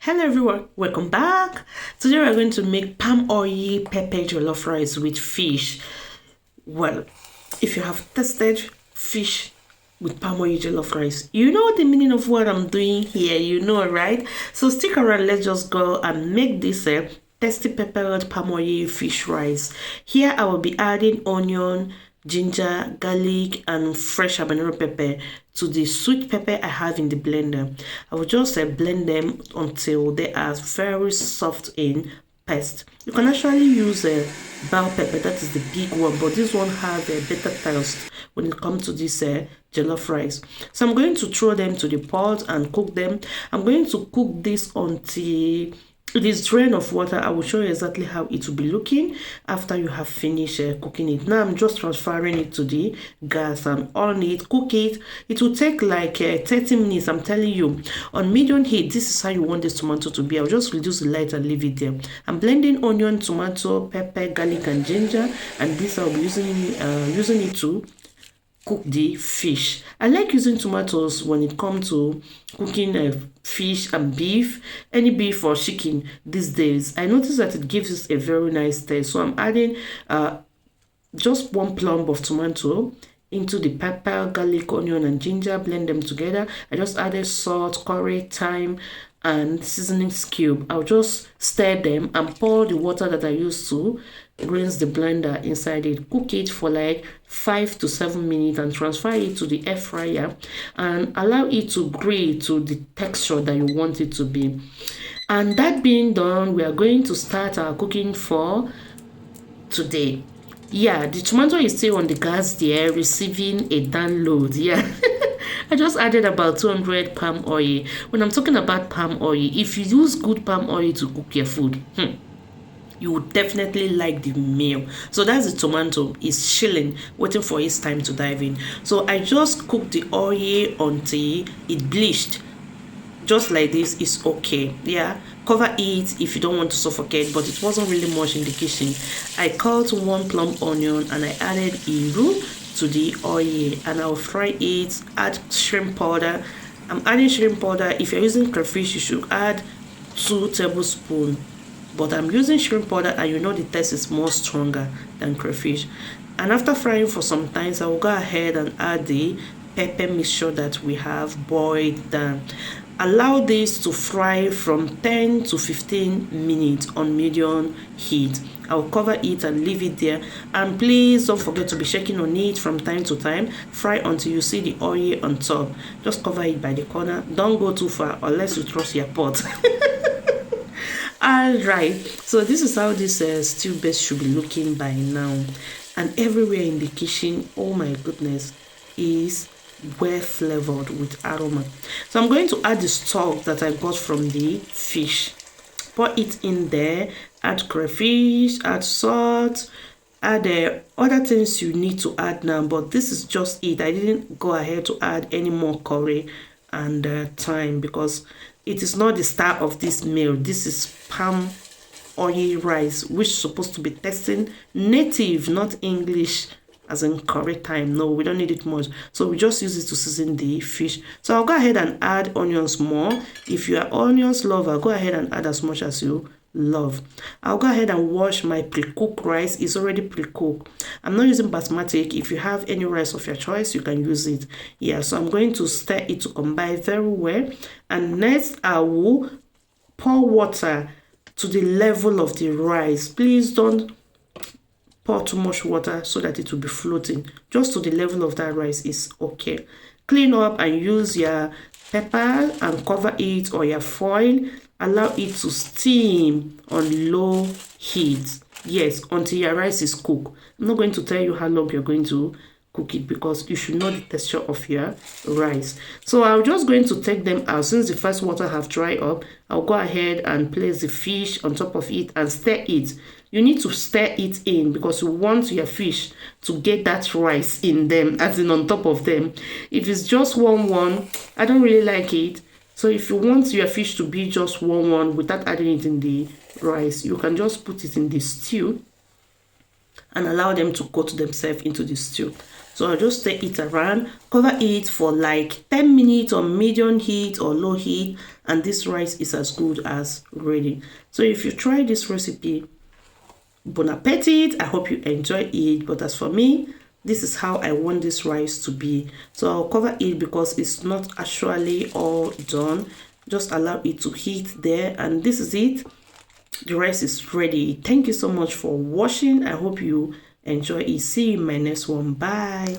Hello everyone, welcome back. Today we're going to make palm oil pepper jollof rice with fish. Well, if you have tasted fish with palm oil jollof rice, you know the meaning of what I'm doing here, you know, right? So stick around, let's just go and make this tasty peppered palm oil fish rice. Here I will be adding onion, ginger, garlic, and fresh habanero pepper to the sweet pepper I have in the blender. I will just blend them until they are very soft in paste. You can actually use a bell pepper, that is the big one, but this one has a better taste when it comes to this jollof rice. So I'm going to throw them to the pot and cook them. I'm going to cook this until this drain of water. I will show you exactly how it will be looking after you have finished cooking it. Now I'm just transferring it to the gas and on it, cook it. It will take like 30 minutes. I'm telling you, on medium heat. This is how you want this tomato to be. I'll just reduce the light and leave it there. I'm blending onion, tomato, pepper, garlic, and ginger, and this I'll be using it to cook the fish. I like using tomatoes when it comes to cooking fish and beef, any beef or chicken these days. I notice that it gives us a very nice taste. So I'm adding just one plump of tomato into the pepper, garlic, onion, and ginger. Blend them together. I just added salt, curry, thyme, and seasoning cube. I'll just stir them and pour the water that I used to rinse the blender inside it. Cook it for like 5 to 7 minutes and transfer it to the air fryer and allow it to grill to the texture that you want it to be. And that being done, we are going to start our cooking for today. Yeah, the tomato is still on the gas there, receiving a download. Yeah. I just added about 200 palm oil. When I'm talking about palm oil, if you use good palm oil to cook your food, you would definitely like the meal. So that's the tomato. It's chilling, waiting for its time to dive in. So I just cooked the oil until it bleached. Just like this is okay. Yeah, cover it if you don't want to suffocate, but it wasn't really much in the kitchen. I cut one plump onion and I added iru to the oil and I'll fry it. Add shrimp powder. I'm adding shrimp powder. If you're using crayfish, you should add 2 tablespoons, but I'm using shrimp powder and you know the taste is more stronger than crayfish. And after frying for some time, I will go ahead and add the pepper mixture that we have boiled down. Allow this to fry from 10 to 15 minutes on medium heat. I'll cover it and leave it there. And please don't forget to be shaking on it from time to time. Fry until you see the oil on top. Just cover it by the corner. Don't go too far unless you trust your pot. Alright, so this is how this stew base should be looking by now. And everywhere in the kitchen, oh my goodness, is well flavored with aroma. So I'm going to add the stock that I got from the fish. Pour it in there. Add crayfish, add salt, add other things you need to add now, but this is just it. I didn't go ahead to add any more curry and thyme because it is not the star of this meal. This is palm oil rice, which is supposed to be tasting native, not English as in curry thyme. No, we don't need it much. So we just use it to season the fish. So I'll go ahead and add onions more. If you are onions lover, go ahead and add as much as you love. I'll go ahead and wash my pre-cooked rice. It's already pre-cooked. I'm not using basmati. If you have any rice of your choice, you can use it. Yeah, so I'm going to stir it to combine very well. And next, I will pour water to the level of the rice. Please don't pour too much water so that it will be floating. Just to the level of that rice is okay. Clean up and use your pepper and cover it or your foil. Allow it to steam on low heat. Yes, until your rice is cooked. I'm not going to tell you how long you're going to cook it because you should know the texture of your rice. So I'm just going to take them out. Since the first water have dried up, I'll go ahead and place the fish on top of it and stir it. You need to stir it in because you want your fish to get that rice in them, as in on top of them. If it's just one, I don't really like it. So if you want your fish to be just one without adding it in the rice, you can just put it in the stew and allow them to coat themselves into the stew. So I'll just stir it around, cover it for like 10 minutes on medium heat or low heat, and this rice is as good as ready. So if you try this recipe, bon appetit. I hope you enjoy it. But as for me, this is how I want this rice to be. So I'll cover it because it's not actually all done. Just allow it to heat there, and this is it. The rice is ready. Thank you so much for watching. I hope you enjoy it. See you in my next one. Bye.